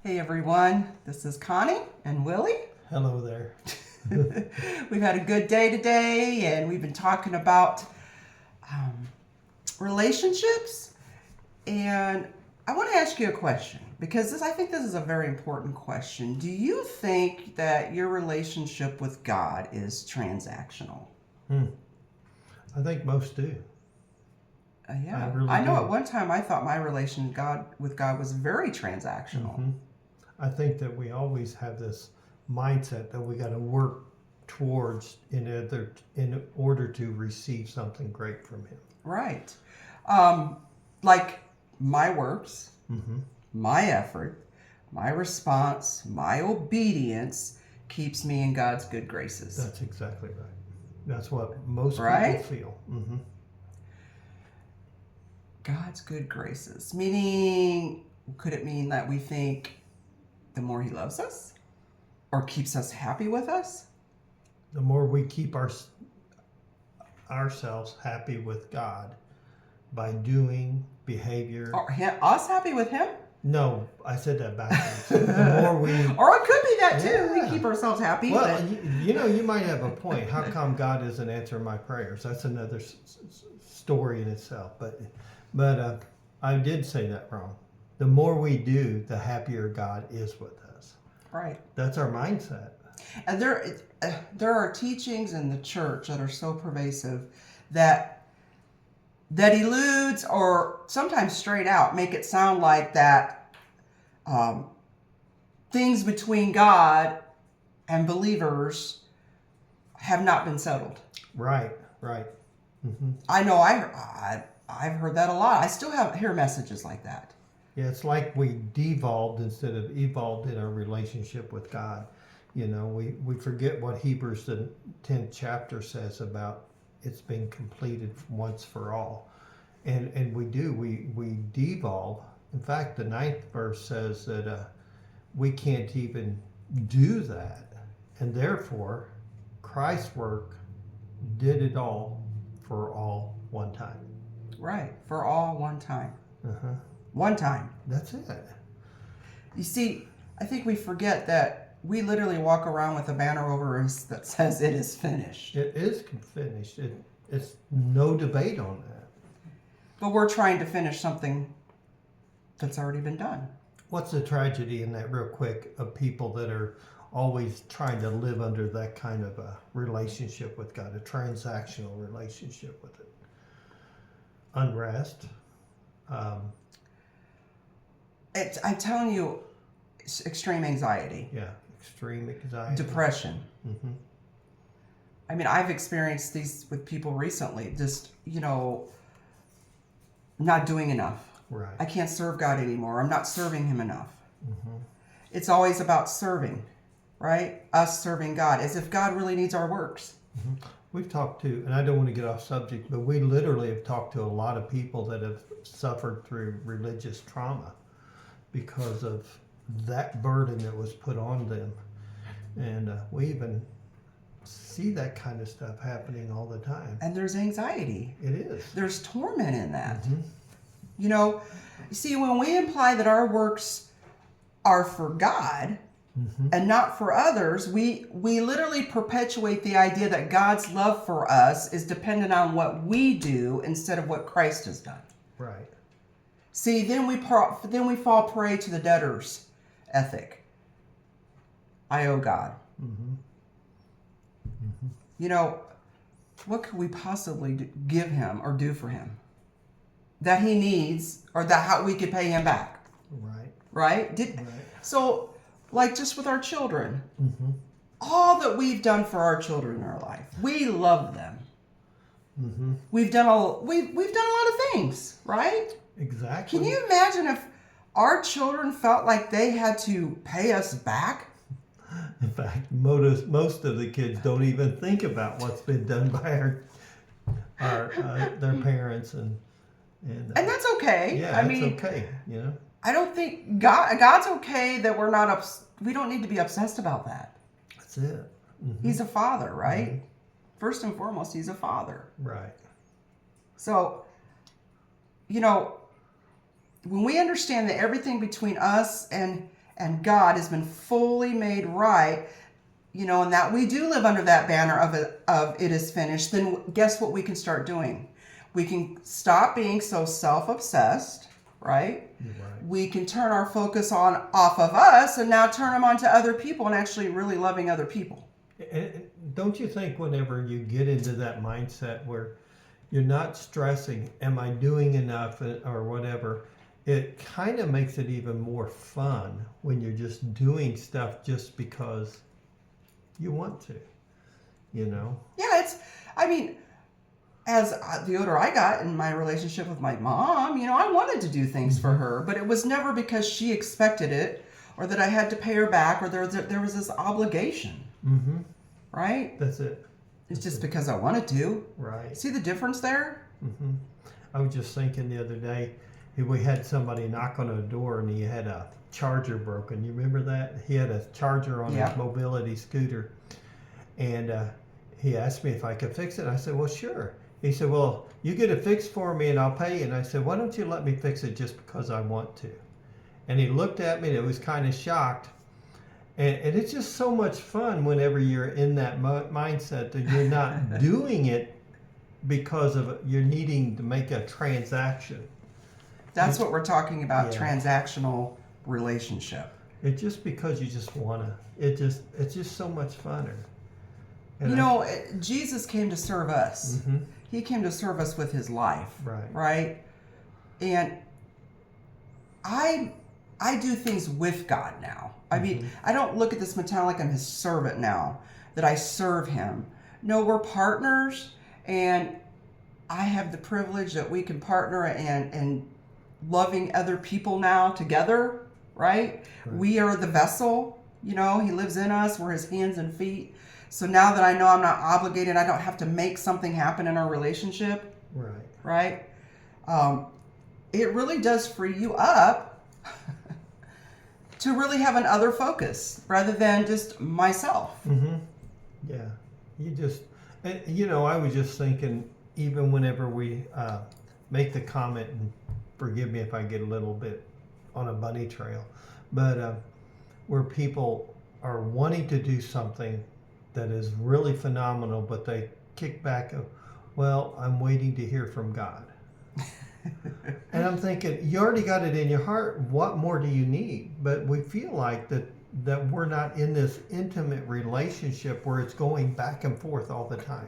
Hey everyone, this is Connie and Willie. Hello there. We've had a good day today and we've been talking about relationships, and I want to ask you a question because I think this is a very important question. Do you think that your relationship with God is transactional? I think most do. Yeah, I really I know do. at one time I thought my relation with God was very transactional. I think that we always have this mindset that we got to work towards in order to receive something great from Him. Right. Like my works, my effort, my response, my obedience keeps me in God's good graces. That's exactly right. That's what most Right? people feel. God's good graces. Meaning, could it mean that we think the more He loves us or keeps us happy with us? The more we keep ourselves happy with God by doing behavior. Or us happy with Him? No, I said that backwards. The more we Or it could be that too. Yeah. We keep ourselves happy. Well, but you might have a point. How come God isn't answering my prayers? That's another story in itself. But I did say that wrong. The more we do, the happier God is with us. Right. That's our mindset. And there are teachings in the church that are so pervasive that eludes or sometimes straight out make it sound like that things between God and believers have not been settled. Right. I know I've heard that a lot. I still hear messages like that. Yeah, it's like we devolved instead of evolved in our relationship with God. You know, we forget what Hebrews the 10th chapter says about it's been completed once for all. And we do, we devolve. In fact, the 9th verse says that we can't even do that. And therefore, Christ's work did it all for all one time. Right. For all one time. One time. That's it. You see, I think we forget that we literally walk around with a banner over us that says it is finished. It is finished. It's no debate on that. But we're trying to finish something that's already been done. What's the tragedy in that, real quick, of people that are always trying to live under that kind of a relationship with God, a transactional relationship with it? Unrest. I'm telling you, it's extreme anxiety. Yeah, extreme anxiety. Depression. I mean, I've experienced these with people recently, just, not doing enough. Right. I can't serve God anymore. I'm not serving Him enough. It's always about serving, right? Us serving God, as if God really needs our works. We've talked to, and I don't want to get off subject, but we literally have talked to a lot of people that have suffered through religious trauma because of that burden that was put on them. And we even see that kind of stuff happening all the time. And there's anxiety. It is. There's torment in that. You see, when we imply that our works are for God and not for others, we literally perpetuate the idea that God's love for us is dependent on what we do instead of what Christ has done. Right. See, then we fall prey to the debtor's ethic. I owe God. What could we possibly give Him or do for Him that He needs, or that how we could pay Him back? Right? So, like just with our children, all that we've done for our children in our life, we love them. We've done a lot of things, right? Exactly. Can you imagine if our children felt like they had to pay us back? In fact, most of the kids don't even think about what's been done by their parents, and that's okay. Yeah, it's okay. I don't think God's okay that we're not we don't need to be obsessed about that. That's it. He's a father, right? First and foremost, He's a father. Right. So, when we understand that everything between us and and God has been fully made right, and that we do live under that banner of it is finished, then guess what we can start doing? We can stop being so self-obsessed, right? Right. We can turn our focus off of us and now turn them onto other people and actually really loving other people. And don't you think whenever you get into that mindset where you're not stressing, am I doing enough or whatever, it kind of makes it even more fun when you're just doing stuff just because you want to, Yeah, as the older I got in my relationship with my mom, I wanted to do things for her, but it was never because she expected it or that I had to pay her back or there was this obligation. Mm-hmm. Right? That's it. It's just because I wanted to. Right. See the difference there? Mm-hmm. I was just thinking the other day, we had somebody knock on a door and he had a charger broken. You remember that? He had a charger on his mobility scooter. And he asked me if I could fix it. I said, well, sure. He said, well, you get it fixed for me and I'll pay you. And I said, why don't you let me fix it just because I want to? And he looked at me and it was kind of shocked. And it's just so much fun whenever you're in that mindset that you're not doing it because of you're needing to make a transaction. That's what we're talking about, transactional relationship. It's just because you just want to. It's just so much funner. And Jesus came to serve us. Mm-hmm. He came to serve us with his life. Right? And I do things with God now. I mean, I don't look at this mentality like I'm his servant now, that I serve him. No, we're partners, and I have the privilege that we can partner and loving other people now together, right? We are the vessel, he lives in us, we're his hands and feet. So now that I know I'm not obligated, I don't have to make something happen in our relationship. Right? It really does free you up to really have an other focus rather than just myself. Mm-hmm. Yeah. I was just thinking, even whenever we make the comment, and forgive me if I get a little bit on a bunny trail, but where people are wanting to do something that is really phenomenal, but they kick back, well, I'm waiting to hear from God. And I'm thinking, you already got it in your heart. What more do you need? But we feel like that we're not in this intimate relationship where it's going back and forth all the time.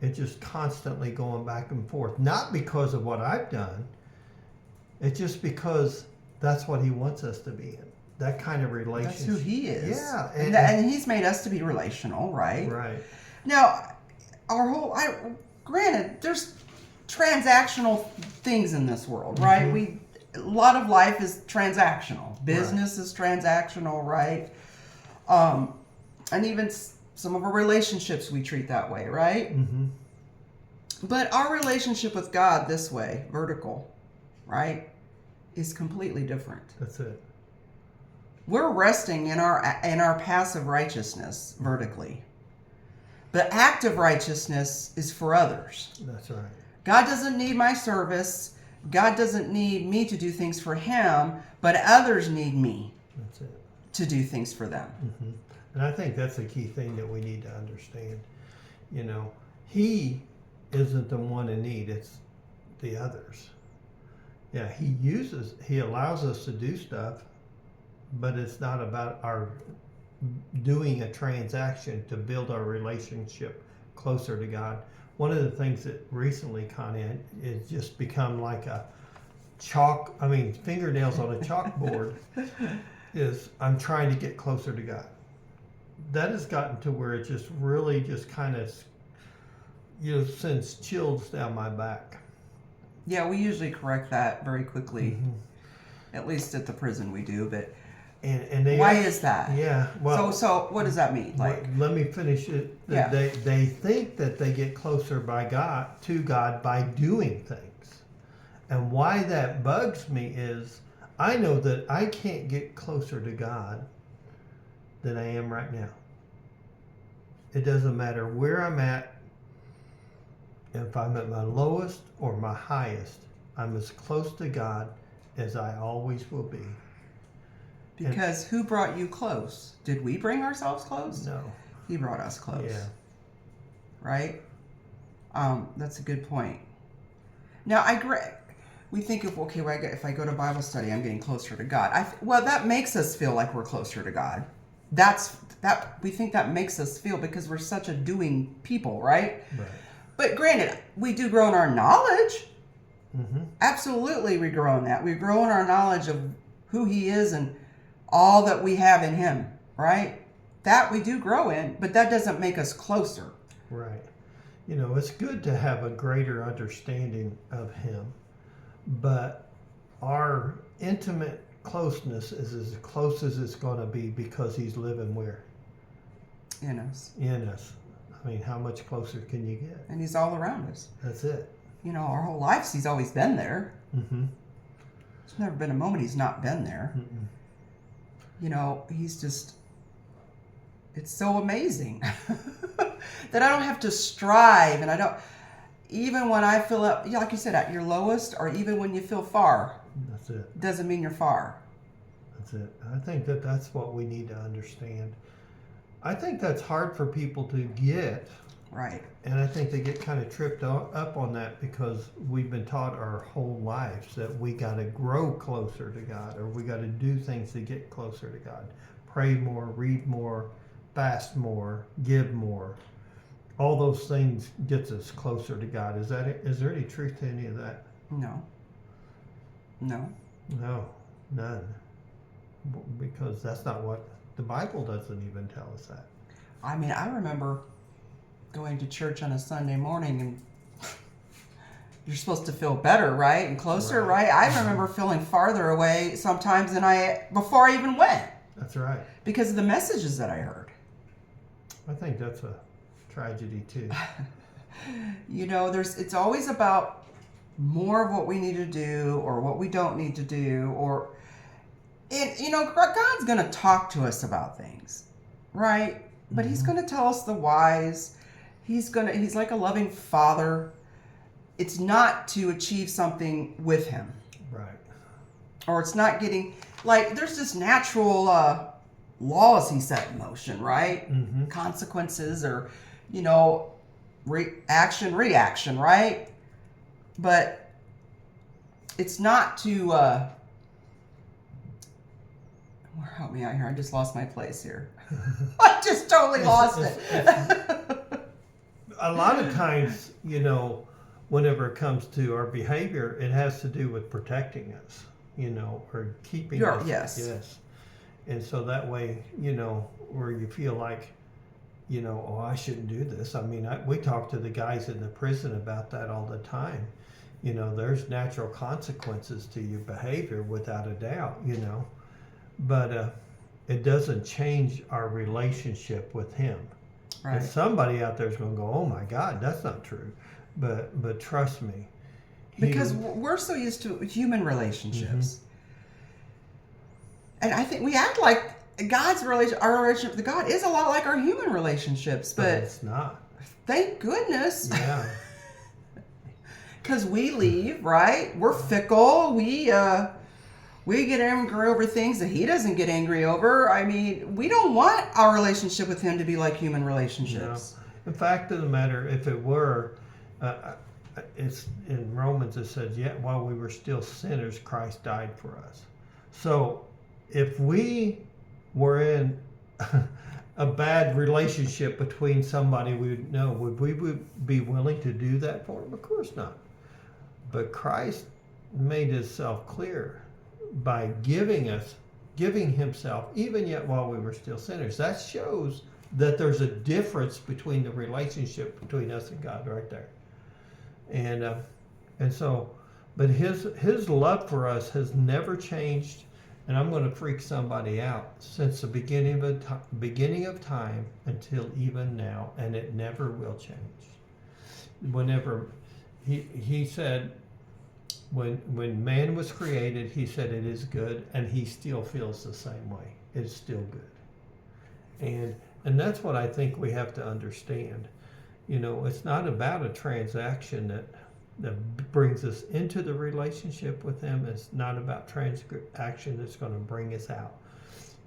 It's just constantly going back and forth. Not because of what I've done. It's just because that's what he wants us to be in. That kind of relationship. That's who he is. Yeah. And he's made us to be relational, right? Right. Now, granted, there's transactional things in this world, right? A lot of life is transactional. Business is transactional, right? And even some of our relationships we treat that way, right? Mm-hmm. But our relationship with God this way, vertical, right, is completely different. That's it. We're resting in our passive righteousness vertically. But active righteousness is for others. That's right. God doesn't need my service. God doesn't need me to do things for him, but others need me to do things for them. Mm-hmm. And I think that's a key thing that we need to understand. He isn't the one in need, it's the others. Yeah, he allows us to do stuff, but it's not about our doing a transaction to build our relationship closer to God. One of the things that recently kind of is just become like a fingernails on a chalkboard is I'm trying to get closer to God. That has gotten to where it just really just kind of sends chills down my back. Yeah, we usually correct that very quickly. At least at the prison we do, but why is that? Yeah. Well, so what does that mean? Let me finish it. Yeah. They think that they get closer to God by doing things. And why that bugs me is I know that I can't get closer to God than I am right now. It doesn't matter where I'm at. If I'm at my lowest or my highest, I'm as close to God as I always will be. Because who brought you close? Did we bring ourselves close? No. He brought us close. Yeah. Right? That's a good point. Now, we think of, okay, well, if I go to Bible study, I'm getting closer to God. Well, that makes us feel like we're closer to God. We think that makes us feel because we're such a doing people, right? Right. But granted, we do grow in our knowledge. Mm-hmm. Absolutely, we grow in that. We grow in our knowledge of who He is and all that we have in Him, right? That we do grow in, but that doesn't make us closer. Right. It's good to have a greater understanding of Him, but our intimate closeness is as close as it's going to be because He's living where? In us. In us. I mean, how much closer can you get? And He's all around us. That's it. Our whole lives He's always been there. Mm-hmm. There's never been a moment He's not been there. Mm-mm. He's just, it's so amazing that I don't have to strive, and I don't, even when I feel up, like you said, at your lowest, or even when you feel far. That's it. Doesn't mean you're far. That's it. I think that's what we need to understand. I think that's hard for people to get. Right. And I think they get kind of tripped up on that because we've been taught our whole lives that we got to grow closer to God, or we got to do things to get closer to God. Pray more, read more, fast more, give more. All those things gets us closer to God. Is there any truth to any of that? No. No. No, none. Because that's not what the Bible doesn't even tell us that. I mean, I remember going to church on a Sunday morning, and you're supposed to feel better, right? And closer, right? I remember feeling farther away sometimes than before I even went. That's right. Because of the messages that I heard. I think that's a tragedy too. It's always about more of what we need to do or what we don't need to do, God's going to talk to us about things, right? But He's going to tell us the whys. He's like a loving father. It's not to achieve something with Him. Right. Or it's not getting, there's just natural laws He set in motion, right? Mm-hmm. Consequences or, reaction, right? But it's not to, help me out here. I just lost my place here. I just totally lost it. A lot of times, whenever it comes to our behavior, it has to do with protecting us, or keeping us. Yes. And so that way, where you feel like, I shouldn't do this. I mean, we talk to the guys in the prison about that all the time. There's natural consequences to your behavior without a doubt, but it doesn't change our relationship with Him. Right. And somebody out there is going to go, oh my God, that's not true. But trust me. Because we're so used to human relationships. And I think we act like our relationship with God is a lot like our human relationships, but it's not. Thank goodness. Yeah. Because we leave, right? We're fickle. We get angry over things that He doesn't get angry over. I mean, we don't want our relationship with Him to be like human relationships. No. The fact of the matter, if it were, it's in Romans it says, yet while we were still sinners, Christ died for us. So if we were in a bad relationship between somebody we would know, would we be willing to do that for them? Of course not. But Christ made Himself clear by giving Himself, even yet while we were still sinners. That shows that there's a difference between the relationship between us and God right there. And so, but His love for us has never changed. And I'm going to freak somebody out, since the beginning of time until even now, and it never will change. Whenever he said, when man was created, He said it is good, and He still feels the same way. It's still good. And that's what I think we have to understand. It's not about a transaction that brings us into the relationship with Him. It's not about transaction that's going to bring us out.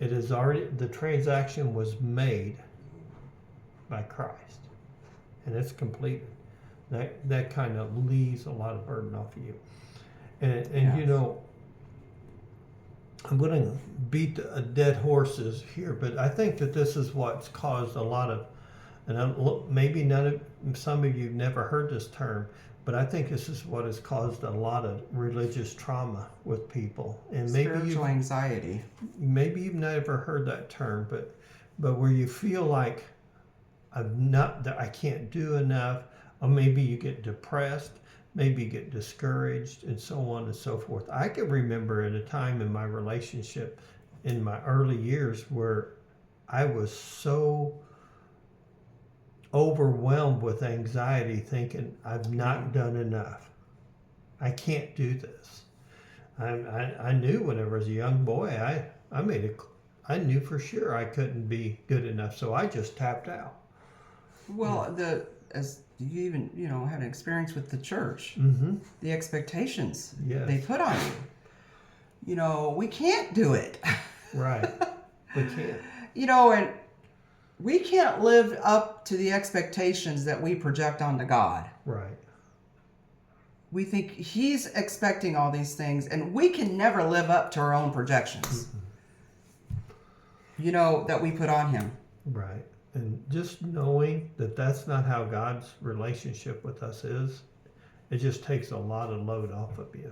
it is already, the transaction was made by Christ, and it's completed. That kind of leaves a lot of burden off of you. And Yes. you know, I'm going to beat a dead horses here, but I think that this is what's caused a lot of, and maybe some of you have never heard this term, but I think this is what has caused a lot of religious trauma with people. And spiritual anxiety. Maybe you've never heard that term, but where you feel like I can't do enough, or maybe you get depressed, maybe you get discouraged, and so on and so forth. I can remember at a time in my relationship in my early years where I was so overwhelmed with anxiety, thinking I've not done enough. I can't do this. I knew when I was a young boy, I knew for sure I couldn't be good enough, so I just tapped out. Well, as you even had an experience with the church, the expectations they put on you. We can't do it. Right, we can't. And we can't live up to the expectations that we project onto God. Right. We think He's expecting all these things, and we can never live up to our own projections. That we put on Him. Right. And just knowing that that's not how God's relationship with us is, it just takes a lot of load off of you.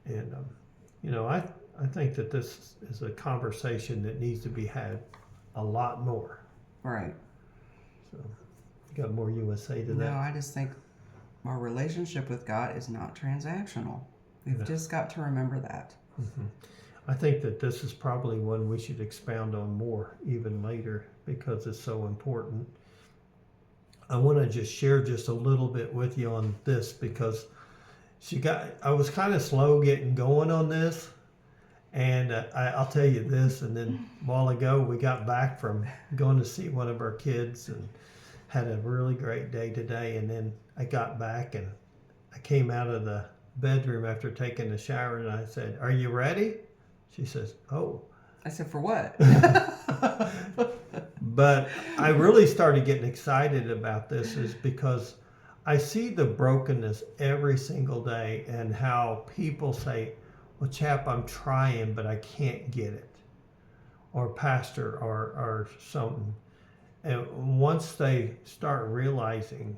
And, I think that this is a conversation that needs to be had a lot more. Right. So, you got more you want to say to that? No, I just think our relationship with God is not transactional. We've just got to remember that. Mm-hmm. I think that this is probably one we should expound on more even later because it's so important. I want to just share just a little bit with you on this because I was kind of slow getting going on this. And I'll tell you this, and then a while ago we got back from going to see one of our kids and had a really great day today. And then I got back and I came out of the bedroom after taking a shower and I said, "Are you ready?" She says, "Oh." I said, "For what?" But I really started getting excited about this is because I see the brokenness every single day and how people say, "Well, Chap, I'm trying, but I can't get it." Or pastor or something. And once they start realizing,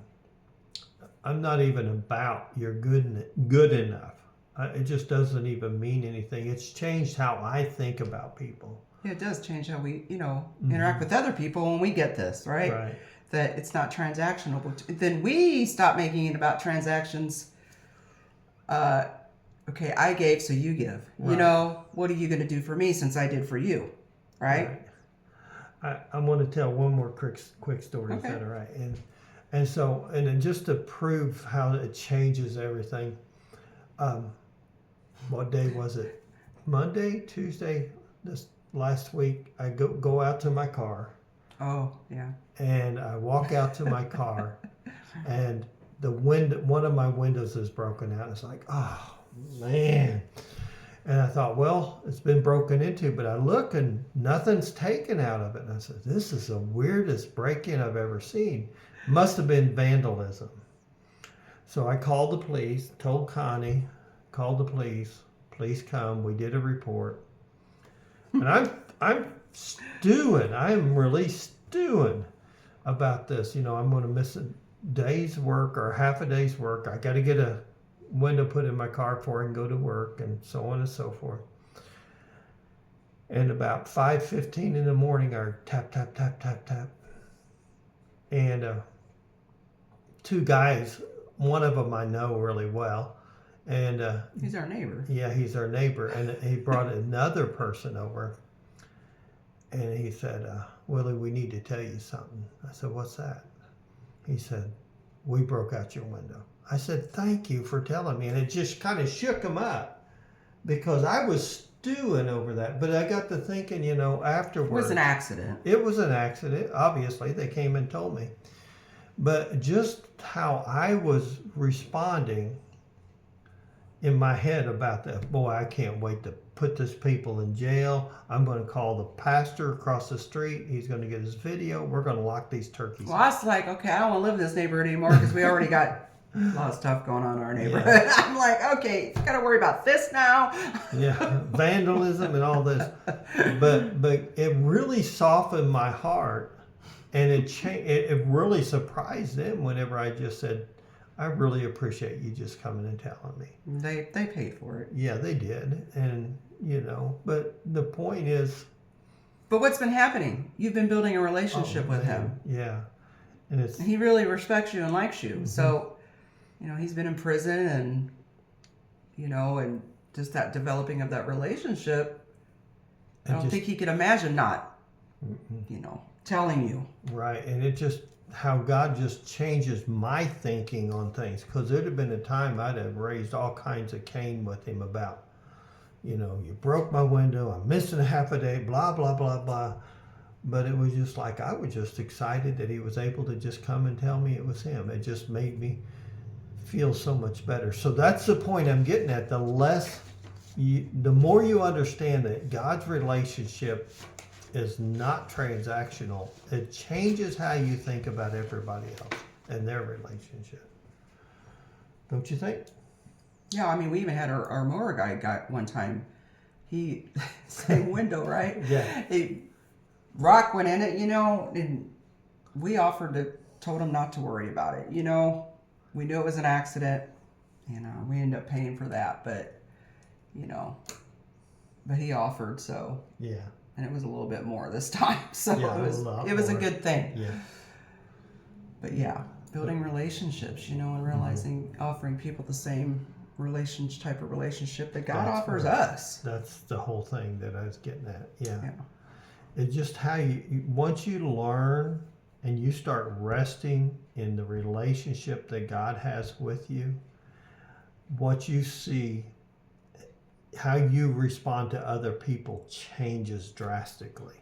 I'm not even about you're good enough. It just doesn't even mean anything. It's changed how I think about people. Yeah, it does change how we, interact with other people when we get this, right? Right. That it's not transactional. But then we stop making it about transactions. Okay, I gave, so you give. Right. What are you going to do for me since I did for you? Right? I want to tell one more quick story. Okay. Is that all right? And so, and then just to prove how it changes everything, what day was it? Monday, Tuesday, this last week, I go out to my car. Oh, yeah. And I walk out to my car, and one of my windows is broken out. It's like, oh, man. And I thought, well, it's been broken into, but I look and nothing's taken out of it. And I said, this is the weirdest break-in I've ever seen. Must have been vandalism. So I called the police, told Connie, called the police. Police come. We did a report. And I'm stewing. I'm really stewing about this. I'm going to miss a day's work or half a day's work. I got to get a window put in my car before I can go to work, and so on and so forth. And about 5:15 in the morning, I tap, tap, tap, tap, tap. And two guys, one of them I know really well. And he's our neighbor. Yeah, he's our neighbor. And he brought another person over. And he said, Willie, we need to tell you something. I said, what's that? He said, we broke out your window. I said, thank you for telling me. And it just kind of shook him up because I was stewing over that. But I got to thinking, afterwards. It was an accident. It was an accident. Obviously, they came and told me. But just how I was responding in my head about that. Boy, I can't wait to put this people in jail. I'm going to call the pastor across the street. He's going to get his video. We're going to lock these turkeys. Well, I was like, okay, I don't want to live in this neighborhood anymore because we already got a lot of stuff going on in our neighborhood. Yeah. I'm like, okay, got to worry about this now. Yeah, vandalism and all this. But it really softened my heart, and it really surprised them whenever I just said, I really appreciate you just coming and telling me. They paid for it. Yeah, they did. And, but the point is. But what's been happening? You've been building a relationship with him. Yeah. And he really respects you and likes you. Mm-hmm. So, he's been in prison and, and just that developing of that relationship. I don't think he could imagine not, telling you. Right. And it just, how God just changes my thinking on things, because there'd have been a time I'd have raised all kinds of Cain with him about, you broke my window, I'm missing half a day, blah, blah, blah, blah. But it was just like, I was just excited that he was able to just come and tell me it was him. It just made me feel so much better. So that's the point I'm getting at. The more you understand that God's relationship is not transactional, it changes how you think about everybody else and their relationship. Don't you think? Yeah, I mean, we even had our mower guy got one time. Same window, right? Yeah. Rock went in it, and we told him not to worry about it. We knew it was an accident. We ended up paying for that, but he offered, so. Yeah. And it was a little bit more this time, so it was a good thing. Yeah. But yeah, building relationships, and realizing, offering people the same type of relationship that God offers us. That's the whole thing that I was getting at. Yeah. It's just how once you learn and you start resting in the relationship that God has with you, what you see, how you respond to other people changes drastically.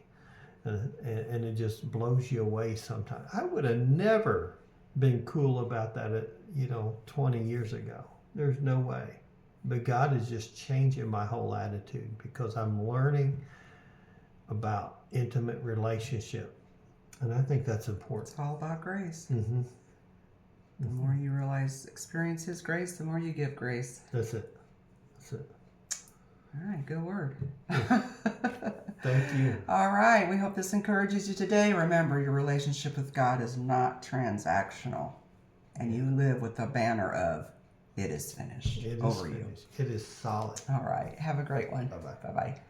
And it just blows you away sometimes. I would have never been cool about that 20 years ago. There's no way. But God is just changing my whole attitude because I'm learning about intimate relationship. And I think that's important. It's all about grace. Mm-hmm. The more you experience His grace, the more you give grace. That's it. All right, good word. Thank you. All right, we hope this encourages you today. Remember, your relationship with God is not transactional, and you live with the banner of "It is finished" over you. It is solid. All right, have a great one. Bye-bye. Bye-bye.